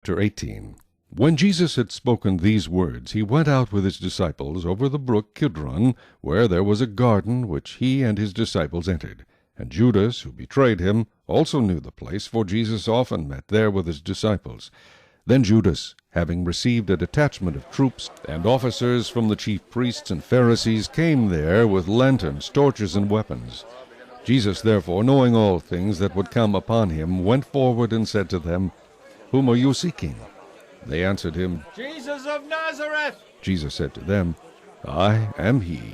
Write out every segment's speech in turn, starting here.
Chapter 18. When Jesus had spoken these words, he went out with his disciples over the brook Kidron, where there was a garden which he and his disciples entered. And Judas, who betrayed him, also knew the place, for Jesus often met there with his disciples. Then Judas, having received a detachment of troops and officers from the chief priests and Pharisees, came there with lanterns, torches, and weapons. Jesus, therefore, knowing all things that would come upon him, went forward and said to them, "Whom are you seeking?" They answered him, "Jesus of Nazareth." Jesus said to them, "I am he."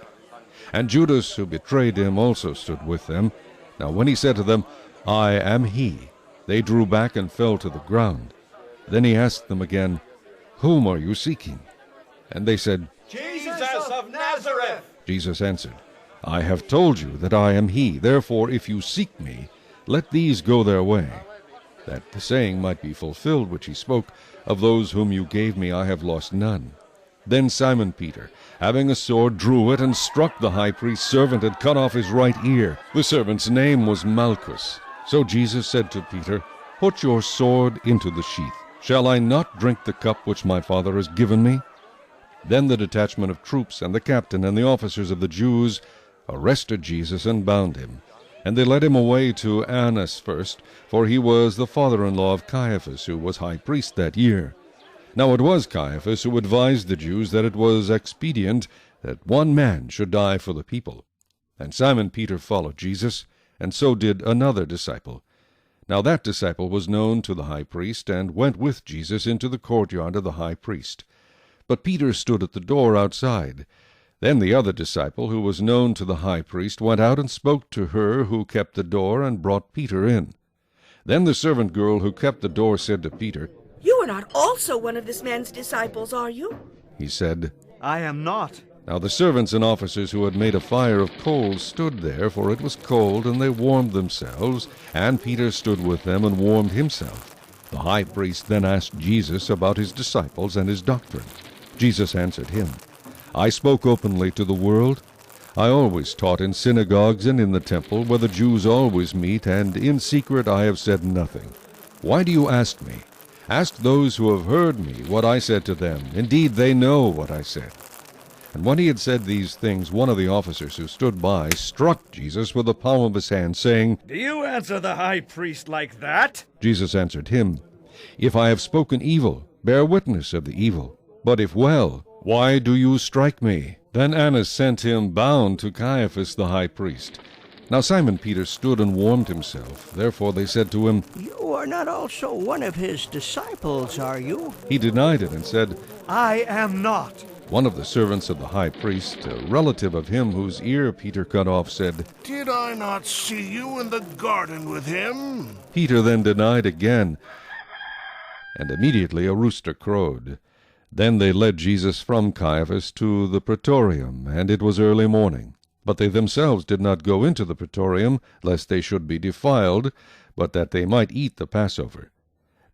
And Judas, who betrayed him, also stood with them. Now when he said to them, "I am he," they drew back and fell to the ground. Then he asked them again, "Whom are you seeking?" And they said, "Jesus of Nazareth." Jesus answered, "I have told you that I am he. Therefore, if you seek me, let these go their way, that the saying might be fulfilled which he spoke, Of those whom you gave me I have lost none." Then Simon Peter, having a sword, drew it, and struck the high priest's servant, and cut off his right ear. The servant's name was Malchus. So Jesus said to Peter, "Put your sword into the sheath. Shall I not drink the cup which my Father has given me?" Then the detachment of troops and the captain and the officers of the Jews arrested Jesus and bound him. And they led him away to Annas first, for he was the father-in-law of Caiaphas, who was high priest that year. Now it was Caiaphas who advised the Jews that it was expedient that one man should die for the people. And Simon Peter followed Jesus, and so did another disciple. Now that disciple was known to the high priest, and went with Jesus into the courtyard of the high priest. But Peter stood at the door outside. Then the other disciple, who was known to the high priest, went out and spoke to her who kept the door, and brought Peter in. Then the servant girl who kept the door said to Peter, "You are not also one of this man's disciples, are you?" He said, "I am not." Now the servants and officers who had made a fire of coals stood there, for it was cold, and they warmed themselves, and Peter stood with them and warmed himself. The high priest then asked Jesus about his disciples and his doctrine. Jesus answered him, "I spoke openly to the world. I always taught in synagogues and in the temple, where the Jews always meet, and in secret I have said nothing. Why do you ask me? Ask those who have heard me what I said to them. Indeed, they know what I said." And when he had said these things, one of the officers who stood by struck Jesus with the palm of his hand, saying, "Do you answer the high priest like that?" Jesus answered him, "If I have spoken evil, bear witness of the evil. But if well, why do you strike me?" Then Annas sent him bound to Caiaphas the high priest. Now Simon Peter stood and warmed himself. Therefore they said to him, "You are not also one of his disciples, are you?" He denied it and said, "I am not." One of the servants of the high priest, a relative of him whose ear Peter cut off, said, "Did I not see you in the garden with him?" Peter then denied again, and immediately a rooster crowed. Then they led Jesus from Caiaphas to the praetorium, and it was early morning. But they themselves did not go into the praetorium, lest they should be defiled, but that they might eat the Passover.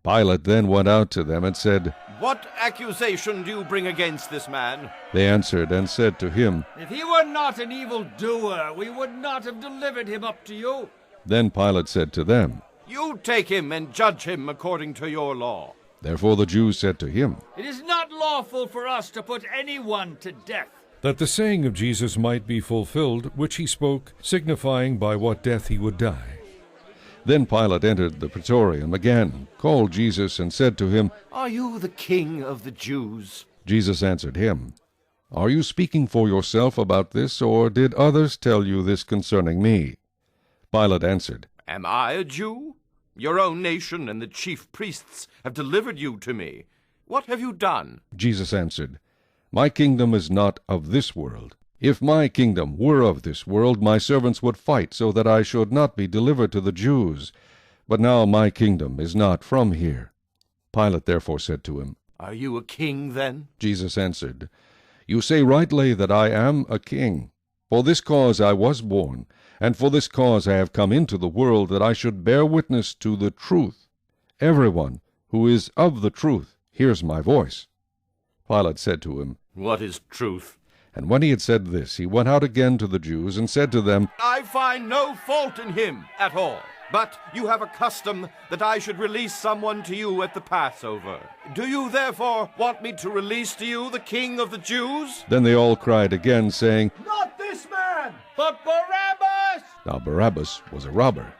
Pilate then went out to them and said, "What accusation do you bring against this man?" They answered and said to him, "If he were not an evildoer, we would not have delivered him up to you." Then Pilate said to them, "You take him and judge him according to your law." Therefore the Jews said to him, "It is not lawful for us to put anyone to death." that the saying of Jesus might be fulfilled, which he spoke, signifying by what death he would die. Then Pilate entered the praetorium again, called Jesus, and said to him, "Are you the king of the Jews?" Jesus answered him, "Are you speaking for yourself about this, or did others tell you this concerning me?" Pilate answered, "Am I a Jew? Your own nation and the chief priests have delivered you to me. What have you done?" Jesus answered, "My kingdom is not of this world. If my kingdom were of this world, my servants would fight so that I should not be delivered to the Jews. But now my kingdom is not from here." Pilate therefore said to him, "Are you a king then?" Jesus answered, "You say rightly that I am a king. For this cause I was born, and for this cause I have come into the world, that I should bear witness to the truth. Everyone who is of the truth hears my voice." Pilate said to him, "What is truth?" And when he had said this, he went out again to the Jews, and said to them, "I find no fault in him at all." But you have a custom that I should release someone to you at the Passover. Do you therefore want me to release to you the King of the Jews? Then they all cried again, saying, Not this man! But Barabbas! Now Barabbas was a robber.